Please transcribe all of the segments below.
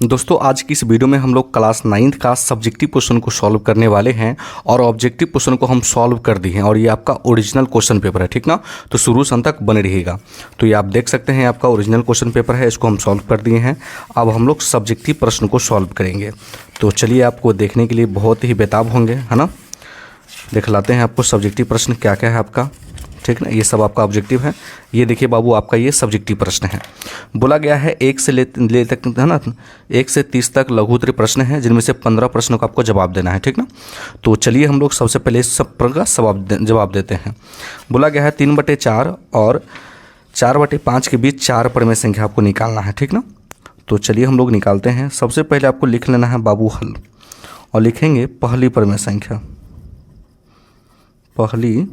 दोस्तों आज की इस वीडियो में हम लोग क्लास 9th का सब्जेक्टिव क्वेश्चन को सॉल्व करने वाले हैं और ऑब्जेक्टिव क्वेश्चन को हम सॉल्व कर दिए हैं और ये आपका ओरिजिनल क्वेश्चन पेपर है, ठीक ना। तो शुरू से अंत तक बने रहिएगा। तो ये आप देख सकते हैं आपका ओरिजिनल क्वेश्चन पेपर है, इसको हम सॉल्व कर दिए हैं। अब हम लोग सब्जेक्टिव प्रश्न को सॉल्व करेंगे। तो चलिए आपको देखने के लिए बहुत ही बेताब होंगे, है ना। दिखलाते हैं आपको सब्जेक्टिव प्रश्न क्या क्या है आपका, ठीक ना। ये सब आपका ऑब्जेक्टिव है। ये देखिए बाबू, आपका ये सब्जेक्टिव प्रश्न है। बोला गया है 1 से ले तक, है ना, 1 से 30 तक लघु उत्तरीय प्रश्न है, जिनमें से 15 प्रश्नों का आपको जवाब देना है, ठीक ना। तो चलिए हम लोग सबसे पहले सब प्रश्न का जवाब देते हैं। बोला गया है 3/4 और 4/5 के बीच 4 परिमेय संख्या आपको निकालना है, ठीक ना। तो चलिए हम लोग निकालते हैं। सबसे पहले आपको लिख लेना है बाबू हल, और लिखेंगे पहली परिमेय संख्या, पहली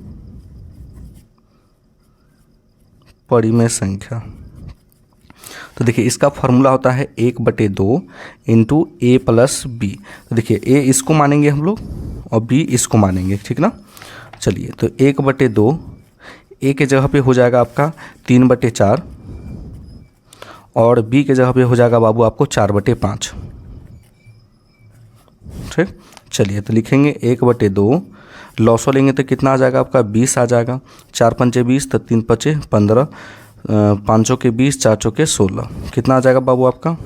परिमेय संख्या। तो देखिए इसका फॉर्मूला होता है 1/2 इंटू a प्लस बी। तो देखिए a इसको मानेंगे हम लोग और b इसको मानेंगे, ठीक ना। चलिए तो 1/2 a के जगह पे हो जाएगा आपका 3/4 और b के जगह पे हो जाएगा बाबू आपको 4/5, ठीक। चलिए तो लिखेंगे 1/2, लॉसो लेंगे तो कितना आ जाएगा आपका 20 आ जाएगा। 4 पंचे 20 तो 3 पंचे 15, 5 के 20, 4 चौके 16, कितना आ जाएगा बाबू आपका।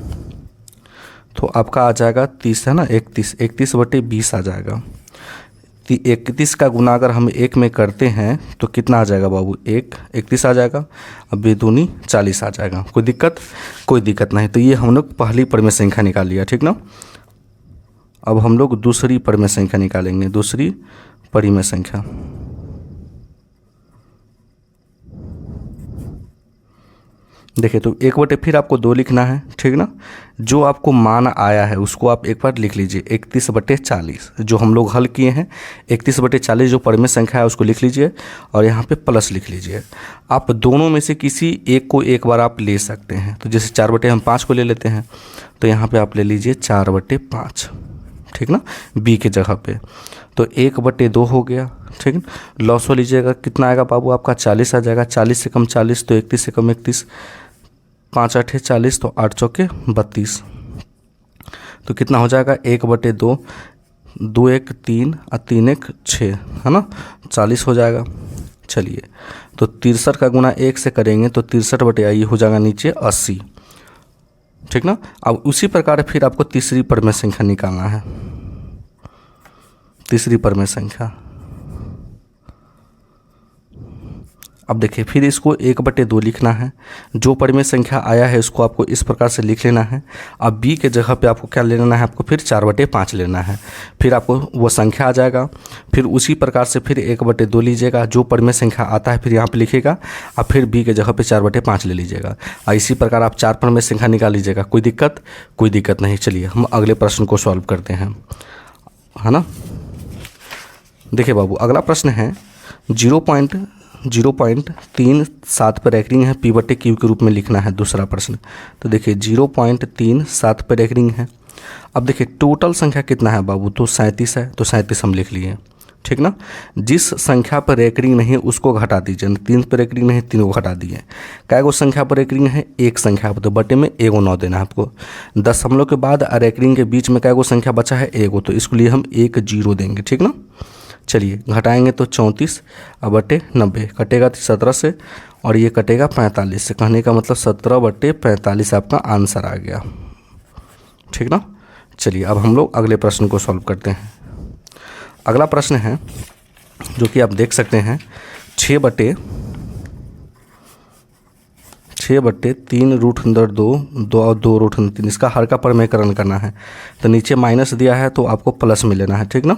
तो आपका आ जाएगा 30, है ना, 31/20 आ जाएगा। 31 का गुना अगर हम 1 में करते हैं तो कितना आ जाएगा बाबू, 31 आ जाएगा। अब बेदूनी 40 आ जाएगा। कोई दिक्कत नहीं। तो ये हम लोग पहली परिमेय संख्या निकाल लिया, ठीक ना। अब हम लोग दूसरी परिमेय संख्या निकालेंगे। दूसरी परिमेय संख्या, देखिए तो 1/, फिर आपको 2 लिखना है, ठीक ना। जो आपको मान आया है उसको आप एक बार लिख लीजिए, 31/40 जो हम लोग हल किए हैं। 31/40 जो परिमेय संख्या है उसको लिख लीजिए और यहाँ पे प्लस लिख लीजिए। आप दोनों में से किसी एक को एक बार आप ले सकते हैं। तो जैसे 4/5 को ले लेते हैं, तो यहाँ पे आप ले लीजिए 4/5, ठीक ना, बी के जगह पे। तो 1/2 हो गया, ठीक है। लॉस हो लीजिएगा, कितना आएगा बाबू आपका 40 आ जाएगा। 40 से कम 40 तो 31 से कम 31, 5 8 40 तो 8 चौके 32। तो कितना हो जाएगा 1/2, 2 1 3 और 3 1 6, है ना, 40 हो जाएगा। चलिए तो 63 का गुना 1 से करेंगे तो 63/, हो जाएगा नीचे 80, ठीक ना। अब उसी प्रकार फिर आपको तीसरी परिमेय संख्या निकालना है। तीसरी परिमेय संख्या, अब देखिए फिर इसको 1/2 लिखना है। जो परिमेय संख्या आया है उसको आपको इस प्रकार से लिख लेना है। अब b के जगह पे आपको क्या लेना है, आपको फिर 4/5 लेना है। फिर आपको वो संख्या आ जाएगा। फिर उसी प्रकार से फिर 1/2 लीजिएगा, जो परिमेय संख्या आता है फिर यहाँ पे लिखेगा और फिर b के जगह पे 4/5 ले लीजिएगा। और इसी प्रकार आप 4 परिमेय संख्या निकाल लीजिएगा। कोई दिक्कत नहीं। चलिए हम अगले प्रश्न को सॉल्व करते हैं, है ना। देखिए बाबू अगला प्रश्न है 0.37 पर रैंकिंग है, p/q के रूप में लिखना है दूसरा प्रश्न। तो देखिए 0.37 पर रैंकिंग है। अब देखिए टोटल संख्या कितना है बाबू, तो 37 है। तो 37 हम लिख लिए, ठीक ना। जिस संख्या पर रैंकिंग नहीं उसको घटा दीजिए। 3 पर रैंकिंग नहीं, 3 को घटा दिए। कै गो संख्या पर रैंकिंग है, एक संख्या पर, तो बटे में 1 9 देना है आपको। दशमलव के बाद रैंकिंग के बीच में कै गो संख्या बचा है, 1, तो इसके लिए हम 1 0 देंगे, ठीक ना। चलिए घटाएंगे तो 34 बटे 90, कटेगा 17 से और ये कटेगा 45 से। कहने का मतलब 17/45 आपका आंसर आ गया, ठीक ना। चलिए अब हम लोग अगले प्रश्न को सॉल्व करते हैं। अगला प्रश्न है जो कि आप देख सकते हैं 6/3 √2 इसका हर का परिमेयकरण करना है। तो नीचे माइनस दिया है तो आपको प्लस में लेना है, ठीक ना।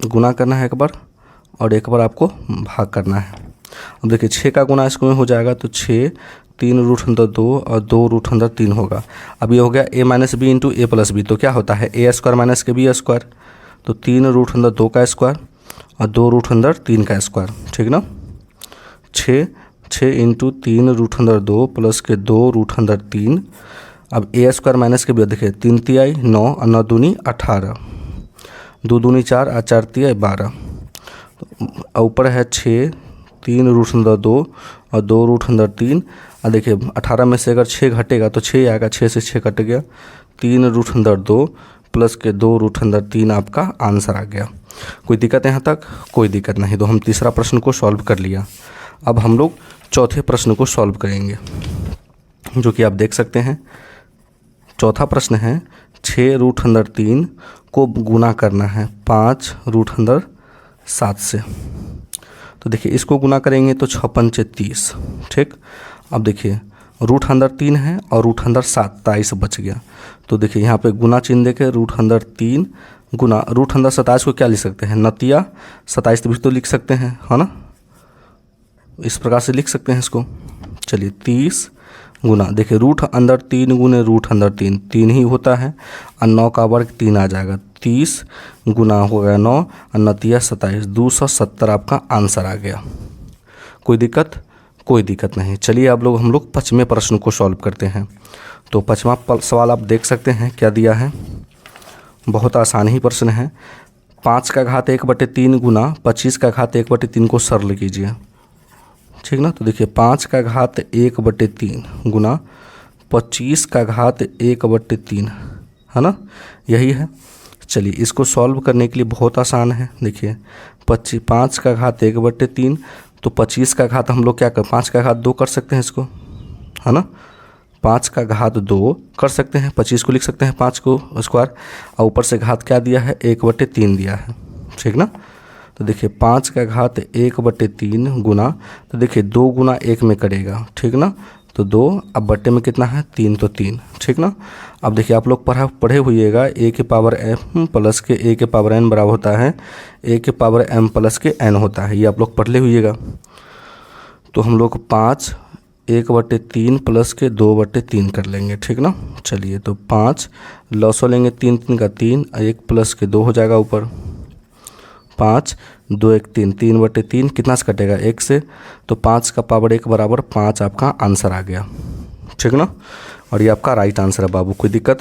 गुना करना है एक बार और एक बार आपको भाग करना है। अब देखिए 6 का गुना इसको में हो जाएगा तो 6 3 √2 और 2 √3 होगा। अब ये हो गया a - b into a + b। तो क्या होता है a² - b²। तो 3 √2 का स्क्वायर और 2 √3 का स्क्वायर, ठीक ना। 6 इंटू 3 √2 प्लस के 2 √3। अब a² - b देखिए 3 तिहाई 9 और 9 दूनी 18, 2 दूनी 4 और 4 तिहाई 12। तो ऊपर है 6 3 √2 और 2 √3 और देखिए 18 में से अगर 6 घटेगा तो 6 आएगा, 6 से 6 कट गया, 3√2 प्लस के 2√3 आपका आंसर आ गया। कोई दिक्कत है यहाँ तक? कोई दिक्कत नहीं। तो हम तीसरा प्रश्न को सॉल्व कर लिया। अब हम लोग चौथे प्रश्न को सॉल्व करेंगे, जो कि आप देख सकते हैं। चौथा प्रश्न है 6√3 को गुना करना है 5√7 से। तो देखिए इसको गुना करेंगे तो 6 पंचे 30, ठीक। अब देखिए √3 है और √7 23 बच गया। तो देखिए यहाँ पे गुना चिन्ह देके √3 गुना √27 को क्या लिख सकते हैं, नतिया 27 भी तो लिख सकते हैं, है ना, इस प्रकार से लिख सकते हैं इसको। चलिए 30 गुना, देखिए √3 गुने √3 3 ही होता है, और 9 का वर्ग 3 आ जाएगा, 30 गुना हो गया 9 और नतिया 27, 270 आपका आंसर आ गया। कोई दिक्कत? कोई दिक्कत नहीं। चलिए अब हम लोग 5वें प्रश्न को सॉल्व करते हैं। तो 5वां सवाल आप देख सकते हैं क्या दिया है, बहुत आसान ही प्रश्न है। 5 का घात 1/3 गुना 25 का घात 1/3 को सरल कीजिए, ठीक ना। तो देखिए 5 का घात 1/3 गुना 25 का घात 1/3, है ना, यही है। चलिए इसको सॉल्व करने के लिए बहुत आसान है। देखिए 5 का घात 1/3, तो 25 का घात हम लोग क्या कर, 5 का घात 2 कर सकते हैं इसको, है ना, 5 का घात 2 कर सकते हैं, 25 को लिख सकते हैं 5 को स्क्वायर, और ऊपर से घात क्या दिया है, 1/3 दिया है, ठीक ना। तो देखिए 5 का घात 1/3 गुना, तो देखिए 2 गुना 1 में करेगा, ठीक ना, तो 2, अब बट्टे में कितना है 3, तो 3, ठीक ना। अब देखिए आप लोग पढ़े हुइएगा a के पावर m प्लस के a के पावर n बराबर होता है a के पावर m प्लस के n होता है, ये आप लोग पढ़ ले हुइएगा। तो हम लोग 5 1/3 प्लस के 2/3 कर लेंगे, ठीक ना। चलिए तो 5 लॉसो लेंगे, 3 3 का 3, 1 प्लस के 2 हो जाएगा ऊपर, 5 2 1 3, 3/3 कितना से कटेगा 1 से, तो 5 का पावर 1 बराबर 5 आपका आंसर आ गया, ठीक ना। और ये आपका राइट आंसर है बाबू। कोई दिक्कत?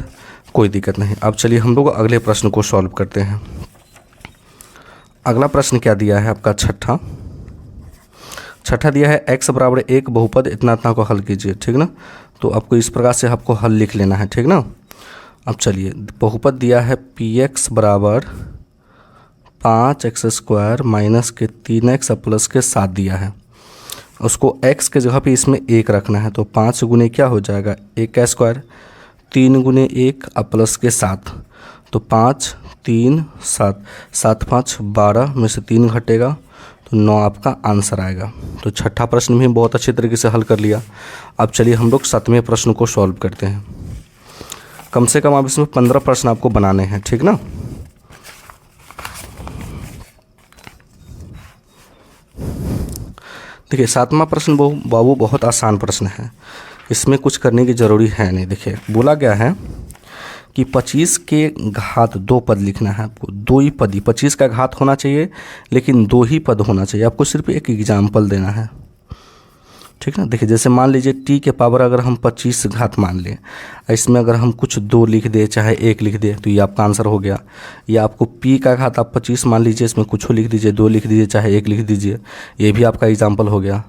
कोई दिक्कत नहीं। अब चलिए हम लोग अगले प्रश्न को सॉल्व करते हैं। अगला प्रश्न क्या दिया है आपका, छठा दिया है x बराबर 1 बहुपद इतना को हल कीजिए, ठीक ना। तो आपको इस प्रकार से आपको हल लिख लेना है, ठीक ना। अब चलिए बहुपद दिया है px बराबर 5x² माइनस के 3x प्लस के 7 दिया है। उसको x के जगह पे इसमें 1 रखना है, तो 5 गुने क्या हो जाएगा 1 का स्क्वायर, 3 गुने 1 और प्लस के 7, तो 5 3 7, 7 5 12 में से 3 घटेगा तो 9 आपका आंसर आएगा। तो छठा प्रश्न भी बहुत अच्छे तरीके से हल कर लिया। अब चलिए हम लोग 7वें प्रश्न को सॉल्व करते हैं। कम से कम आप इसमें 15 प्रश्न आपको बनाने हैं, ठीक ना। देखिए 7वां प्रश्न बाबू बहुत आसान प्रश्न है, इसमें कुछ करने की ज़रूरी है नहीं। देखिए बोला गया है कि 25 के घात 2 पद लिखना है आपको, 2 ही पद ही, 25 का घात होना चाहिए लेकिन 2 ही पद होना चाहिए। आपको सिर्फ एक एग्जाम्पल देना है, ठीक ना। देखिए जैसे मान लीजिए t के पावर अगर हम 25 घात मान लें, इसमें अगर हम कुछ 2 लिख दे चाहे 1 लिख दे तो ये आपका आंसर हो गया। या आपको p का घात आप 25 मान लीजिए, इसमें कुछ लिख दीजिए, 2 लिख दीजिए चाहे 1 लिख दीजिए, ये भी आपका एग्जाम्पल हो गया।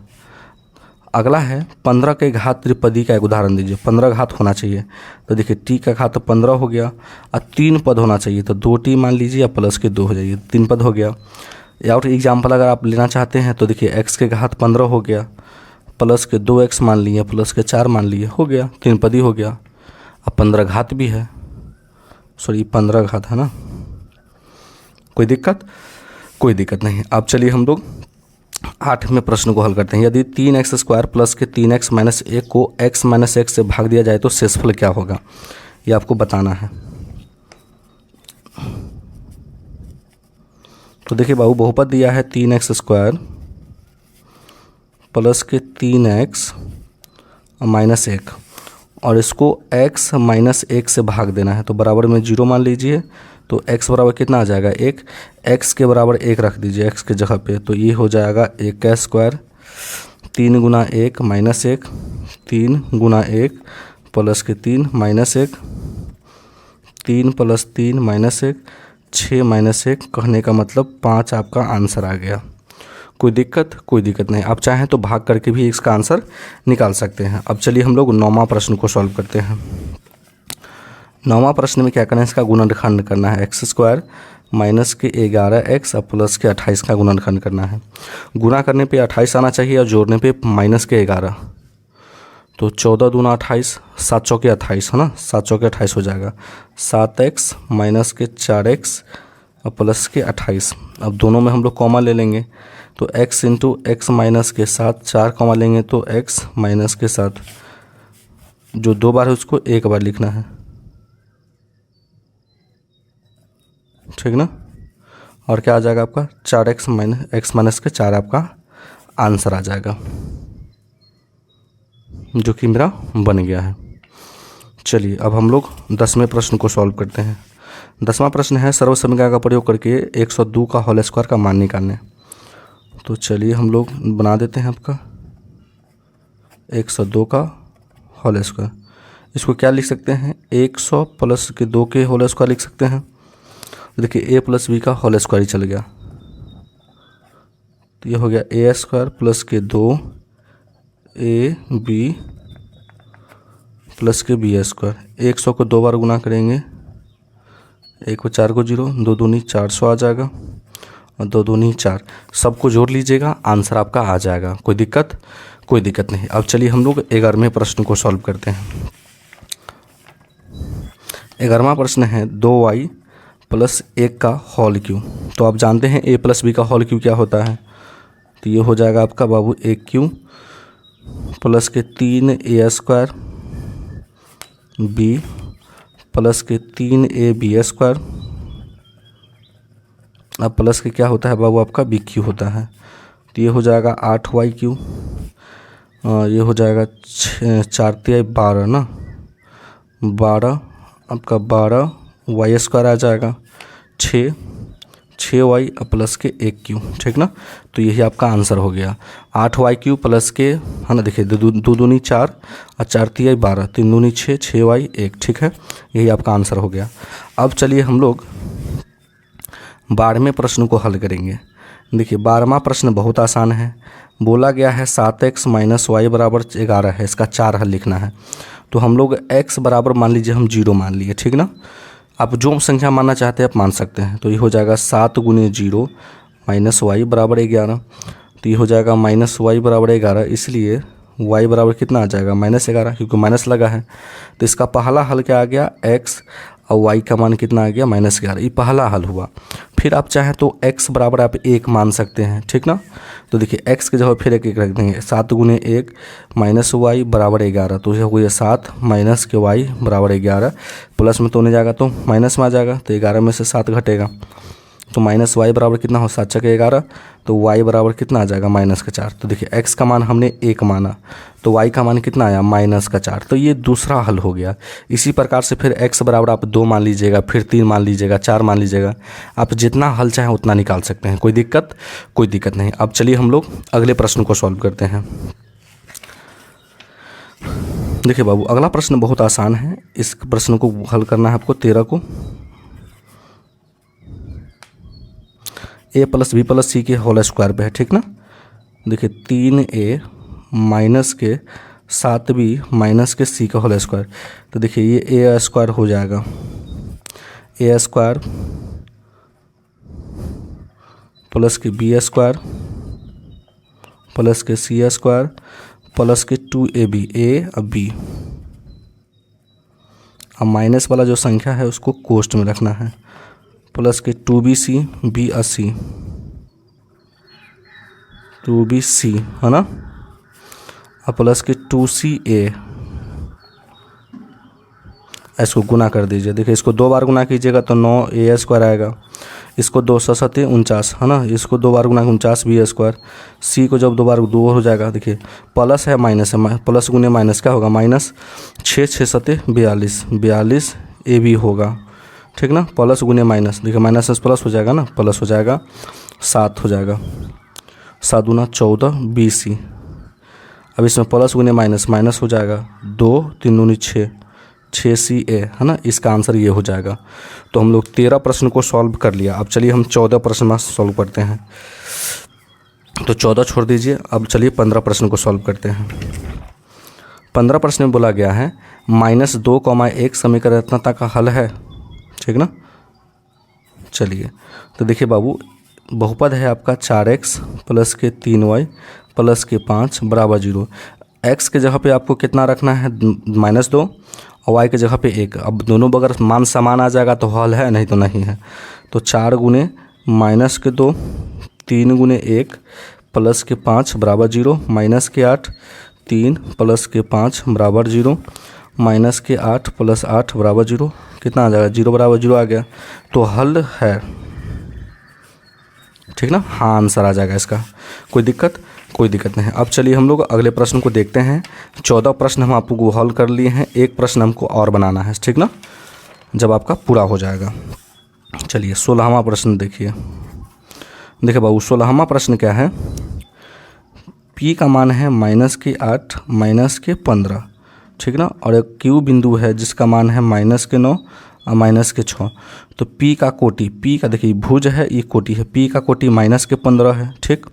अगला है 15 के घात त्रिपदी का एक उदाहरण दीजिए, 15 घात होना चाहिए। तो देखिए t का घात तो 15 हो गया और 3 पद होना चाहिए, तो 2t मान लीजिए या प्लस के 2 हो जाइए, 3 पद हो गया। या और एग्जाम्पल अगर आप लेना चाहते हैं तो देखिए x के घात 15 हो गया, प्लस के 2x मान लिए, प्लस के 4 मान लिए, हो गया 3 पद ही हो गया। अब 15 घात भी है, सॉरी 15 घात है ना। कोई दिक्कत? कोई दिक्कत नहीं। अब चलिए हम लोग 8वें प्रश्न को हल करते हैं। यदि 3x² प्लस के 3x माइनस 1 को x माइनस 1 से भाग दिया जाए तो शेषफल क्या होगा, ये आपको बताना है। तो देखिए बाबू बहुपद दिया है 3x² प्लस के 3x माइनस 1 और इसको x माइनस 1 से भाग देना है, तो बराबर में 0 मान लीजिए। तो x बराबर कितना आ जाएगा 1, x के बराबर 1 रख दीजिए x के जगह पे, तो ये हो जाएगा 1 का स्क्वायर, 3 गुना 1 माइनस 1, 3 गुना 1 प्लस के 3 माइनस 1, 3 प्लस 3 माइनस 1, 6 माइनस 1, कहने का मतलब 5 आपका आंसर आ गया। कोई दिक्कत नहीं। आप चाहें तो भाग करके भी इसका आंसर निकाल सकते हैं। अब चलिए हम लोग 9वां प्रश्न को सॉल्व करते हैं। 9वां प्रश्न में क्या करना है, इसका गुणनखंड करना है। x स्क्वायर माइनस के 11x और प्लस के 28 का गुणनखंड करना है। गुणा करने पे 28 आना चाहिए और जोड़ने पे माइनस के 11, तो 14 दूना 28, 7 चौके 28 है ना, 7 चौके 28 हो जाएगा। 7x माइनस के 4x और प्लस के 28। अब दोनों में हम लोग कॉमा ले लेंगे, तो x इंटू एक्स माइनस के 7, 4 कॉमा लेंगे तो x माइनस के 7, जो 2 बार है उसको 1 बार लिखना है, ठीक ना। और क्या आ जाएगा आपका 4x माइनस एक्स माइनस के 4 आपका आंसर आ जाएगा, जो कि मेरा बन गया है। चलिए अब हम लोग 10वें प्रश्न को सॉल्व करते हैं। 10वां प्रश्न है सर्व समीकरण का प्रयोग करके 102 का होल स्क्वायर का मान निकालने। तो चलिए हम लोग बना देते हैं आपका 102 का होल स्क्वायर। इसको क्या लिख सकते हैं, 100 प्लस के 2 के होल स्क्वायर लिख सकते हैं। देखिए a प्लस बी का होल स्क्वायर ही चल गया, तो ये हो गया ए स्क्वायर प्लस के 2 ए बी प्लस के बी स्क्वायर। 100 को 2 बार गुना करेंगे, 1 को 4 को 0, 2 दूनी 400 आ जाएगा और 2 दूनी 4, सबको जोड़ लीजिएगा, आंसर आपका आ जाएगा। कोई दिक्कत नहीं। अब चलिए हम लोग 11वें प्रश्न को सॉल्व करते हैं। 11वां प्रश्न है 2y प्लस 1 का होल क्यू। तो आप जानते हैं a प्लस बी का होल क्यू क्या होता है, तो ये हो जाएगा आपका बाबू 1q प्लस के 3a स्क्वायर b प्लस के 3ab स्क्वायर, अब प्लस के क्या होता है बाबू आपका bq होता है, तो ये हो जाएगा 8yq, ये हो जाएगा 4 तिहाई 12 ना, 12 आपका 12 वाई स्क्वायर आ जाएगा, 6y प्लस के 1q, ठीक ना। तो यही आपका आंसर हो गया 8yq प्लस के, है ना। देखिए 2 दूनी 4 और 4 तिहाई 12, 3 दूनी 6, 6y 1, ठीक है, यही आपका आंसर हो गया। अब चलिए हम लोग 12वें प्रश्न को हल करेंगे। देखिए 12वां प्रश्न बहुत आसान है। बोला गया है 7x माइनस वाई बराबर 11 है, इसका 4 हल लिखना है। तो हम लोग x बराबर मान लीजिए हम 0 मान लिए, ठीक ना। आप जो संख्या मानना चाहते हैं आप मान सकते हैं। तो ये हो जाएगा 7 गुने 0 माइनस वाई बराबर 11, तो ये हो जाएगा माइनस वाई बराबर 11, इसलिए y बराबर कितना आ जाएगा -11, क्योंकि माइनस लगा है। तो इसका पहला हल क्या आ गया, x और y का मान कितना आ गया -11, ये पहला हल हुआ। फिर आप चाहें तो x बराबर आप 1 मान सकते हैं, ठीक ना। तो देखिए x के जगह फिर 1 रख देंगे, 7 गुने 1 माइनस वाई बराबर 11, तो ये हो गया 7 माइनस के y बराबर 11, प्लस में तो नहीं जाएगा तो माइनस में आ जाएगा, तो 11 में से 7 घटेगा, तो माइनस वाई बराबर कितना हो, 7 चके 11, तो y बराबर कितना आ जाएगा -4। तो देखिए x का मान हमने 1 माना, तो y का मान कितना आया -4, तो ये दूसरा हल हो गया। इसी प्रकार से फिर x बराबर आप 2 मान लीजिएगा, फिर 3 मान लीजिएगा, 4 मान लीजिएगा, आप जितना हल चाहें उतना निकाल सकते हैं। कोई दिक्कत नहीं। अब चलिए हम लोग अगले प्रश्न को सॉल्व करते हैं। देखिए बाबू अगला प्रश्न बहुत आसान है। इस प्रश्न को हल करना है आपको 13 को। a प्लस बी प्लस सी के होल स्क्वायर पे है, ठीक ना। देखिए 3a माइनस के 7b माइनस के c का होल स्क्वायर, तो देखिए ये a स्क्वायर हो जाएगा, a स्क्वायर प्लस के b स्क्वायर प्लस के c स्क्वायर प्लस के 2ab, a और b। अब माइनस वाला जो संख्या है उसको कोष्ट में रखना है, प्लस के 2bc b और c, 2bc है ना, और प्लस के 2ca, इसको गुना कर दीजिए। देखिए इसको 2 बार गुना कीजिएगा तो 9a स्क्वायर आएगा, इसको 2 7 49 है ना, इसको 2 बार गुना 49b स्क्वायर, c को जब 2 बार 2 हो जाएगा। देखिए प्लस है माइनस है, प्लस गुने माइनस क्या होगा, माइनस 6 6 7 42, 42 ab होगा, ठीक ना। प्लस गुने माइनस, देखिए माइनस से प्लस हो जाएगा ना, प्लस हो जाएगा 7 हो जाएगा, 7 दूना 14 bc। अब इसमें प्लस गुने माइनस, माइनस हो जाएगा 2 3 दूनी 6 6ca है ना, इसका आंसर ये हो जाएगा। तो हम लोग 13 प्रश्न को सॉल्व कर लिया। अब चलिए हम 14 प्रश्न में सॉल्व करते हैं। तो 14 छोड़ दीजिए। अब चलिए 15 प्रश्न को सॉल्व करते हैं। 15 प्रश्न में बोला गया है -2, 1 समीकरणता का हल है, ठीक ना। चलिए तो देखिए बाबू, बहुपद है आपका 4x प्लस के 3y प्लस के 5 बराबर 0। x के जगह पे आपको कितना रखना है, -2, और y के जगह पे 1। अब दोनों अगर मान समान आ जाएगा तो हल है, नहीं तो नहीं है। तो 4 गुने -2 3 गुने 1 प्लस के 5 बराबर 0, -8 3 प्लस के 5 बराबर 0, -8 प्लस 8 बराबर 0। कितना आ जाएगा, 0 बराबर 0 आ गया। तो हल है, ठीक ना। हाँ, आंसर आ जाएगा इसका। कोई दिक्कत नहीं। अब चलिए हम लोग अगले प्रश्न को देखते हैं। 14 प्रश्न हम आपको हल कर लिए हैं, एक प्रश्न हमको और बनाना है, ठीक ना, जब आपका पूरा हो जाएगा। चलिए 16वां प्रश्न देखिए बाबू, 16वां प्रश्न क्या है। P का मान है -8 -15, ठीक ना, और एक Q बिंदु है जिसका मान है -9 और -6। तो P का कोटि, P का देखिए भुज है, ये कोटि है, P का कोटि -15 है, ठीक।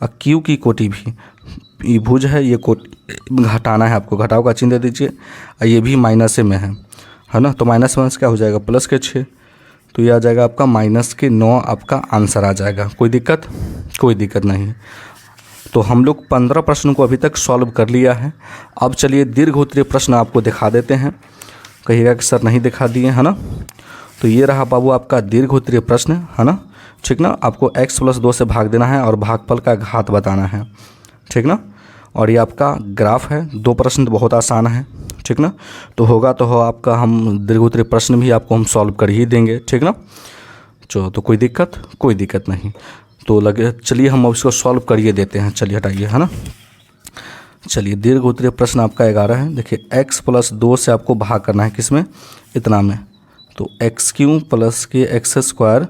और Q की कोटि भी, ये भुज है, ये कोटि घटाना है आपको, घटाव का चिन्ह दे दीजिए। और ये भी माइनस में है ना। तो माइनस क्या हो जाएगा, +6। तो ये आ जाएगा आपका -9, आपका आंसर आ जाएगा। कोई दिक्कत नहीं। तो हम लोग 15 प्रश्न को अभी तक सॉल्व कर लिया है। अब चलिए दीर्घोत्तरीय प्रश्न आपको दिखा देते हैं। कहिएगा कि सर नहीं दिखा दिए, है ना। तो ये रहा बाबू आपका दीर्घोत्तरीय प्रश्न, है ना, ठीक ना। आपको x + 2 से भाग देना है और भागफल का घात बताना है, ठीक ना। और ये आपका ग्राफ है। 2 प्रश्न तो बहुत आसान है, ठीक ना। तो होगा तो हो आपका, हम दीर्घोत्तरीय प्रश्न भी आपको हम सॉल्व कर ही देंगे, ठीक ना। तो कोई दिक्कत नहीं। तो लगे चलिए हम इसको सॉल्व करिए देते हैं। चलिए हटाइए, है ना। चलिए दीर्घोत्तरीय प्रश्न आपका 11 है। देखिए x + 2 से आपको भाग करना है, किसमें, इतना में। तो x³ प्लस के x²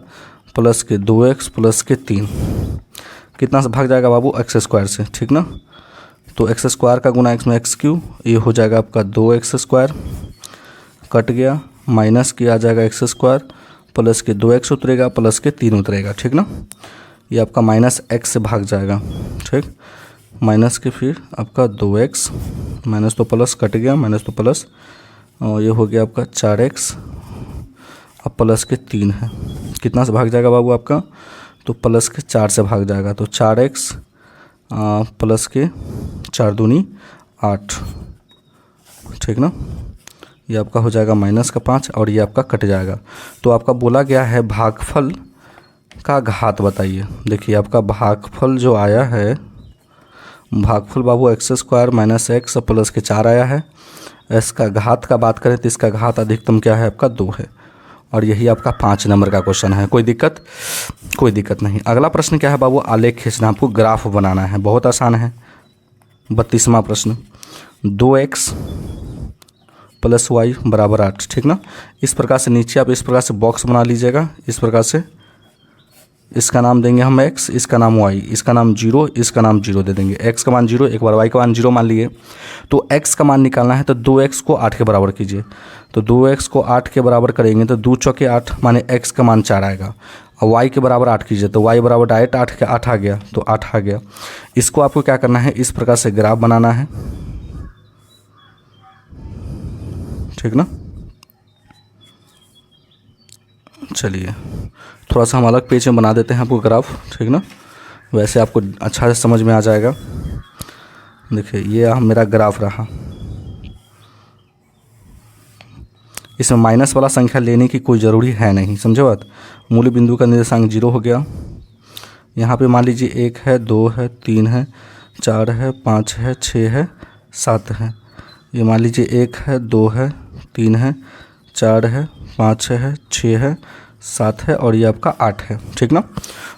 प्लस के 2x प्लस के 3 कितना से भाग जाएगा बाबू, x² से, ठीक ना। तो x² का गुना x में x³, ये हो जाएगा आपका 2x² कट गया, माइनस के आ जाएगा x² प्लस के 2x उतरेगा प्लस के 3 उतरेगा, ठीक ना। ये आपका -x से भाग जाएगा, ठीक। माइनस के फिर आपका 2x, माइनस तो प्लस कट गया, माइनस तो प्लस, और ये हो गया आपका 4x, अब प्लस के 3 है। कितना से भाग जाएगा बाबू आपका, तो प्लस के 4 से भाग जाएगा। तो 4x प्लस के 4 दूनी 8, ठीक ना। ये आपका हो जाएगा -5 और ये आपका कट जाएगा। तो आपका बोला गया है भागफल का घात बताइए। देखिए आपका भागफल जो आया है, भागफल बाबू x² - x प्लस के 4 आया है। इसका घात का बात करें तो इसका घात अधिकतम क्या है आपका 2 है, और यही आपका 5 नंबर का क्वेश्चन है। कोई दिक्कत नहीं। अगला प्रश्न क्या है बाबू, आलेख खींचना, आपको ग्राफ बनाना है, बहुत आसान है। 32वां प्रश्न, 2x + y = 8, ठीक ना। इस प्रकार से नीचे आप इस प्रकार से बॉक्स बना लीजिएगा, इस प्रकार से। इसका नाम देंगे हम x, इसका नाम y, इसका नाम 0, इसका नाम 0 दे देंगे। x का मान 0, एक बार y का मान 0 मान लिए। तो x का मान निकालना है, तो 2x को 8 के बराबर कीजिए। तो 2x को 8 के बराबर करेंगे तो 2 चौके 8, माने x का मान 4 आएगा। और y के बराबर 8 कीजिए, तो y बराबर डायरेक्ट 8 आ गया, तो 8 आ गया। इसको आपको क्या करना है, इस प्रकार से ग्राफ बनाना है, ठीक ना। चलिए थोड़ा सा हम अलग पेज में बना देते हैं आपको ग्राफ, ठीक ना, वैसे आपको अच्छा से समझ में आ जाएगा। देखिए ये मेरा ग्राफ रहा। इसमें माइनस वाला संख्या लेने की कोई ज़रूरी है नहीं, समझे बात। मूल बिंदु का निर्देशांक 0 हो गया। यहाँ पे मान लीजिए 1 है, 2 है, 3 है, 4 है, 5 है, 6 है, 7 है। ये मान लीजिए 1 है, 2 है, 3 है, 4 है, 5 है, 6 है, 7 है, और ये आपका 8 है, ठीक ना।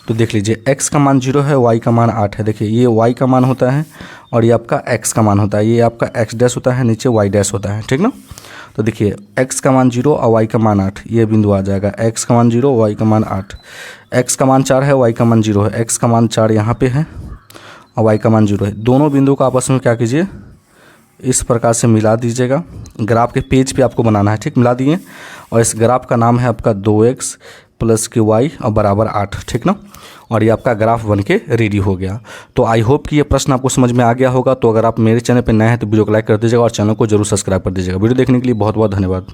तो देख लीजिए x का मान 0 है, y का मान 8 है। देखिए ये y का मान होता है और ये आपका x का मान होता है। ये आपका x' होता है, नीचे y' होता है, ठीक ना। तो देखिए x का मान 0 और y का मान 8, ये बिंदु आ जाएगा। x का मान 0, y का मान 8, x का मान 4 है, y का मान 0 है। x का मान 4 यहाँ पे है और y का मान 0 है। दोनों बिंदु को आपस में क्या कीजिए, इस प्रकार से मिला दीजिएगा। ग्राफ के पेज पे आपको बनाना है, ठीक। मिला दिए और इस ग्राफ का नाम है आपका 2x प्लस के वाई और बराबर 8, ठीक ना। और ये आपका ग्राफ बन के रेडी हो गया। तो आई होप कि ये प्रश्न आपको समझ में आ गया होगा। तो अगर आप मेरे चैनल पर नए हैं तो वीडियो को लाइक कर दीजिएगा और चैनल को जरूर सब्सक्राइब कर दीजिएगा। वीडियो देखने के लिए बहुत बहुत धन्यवाद।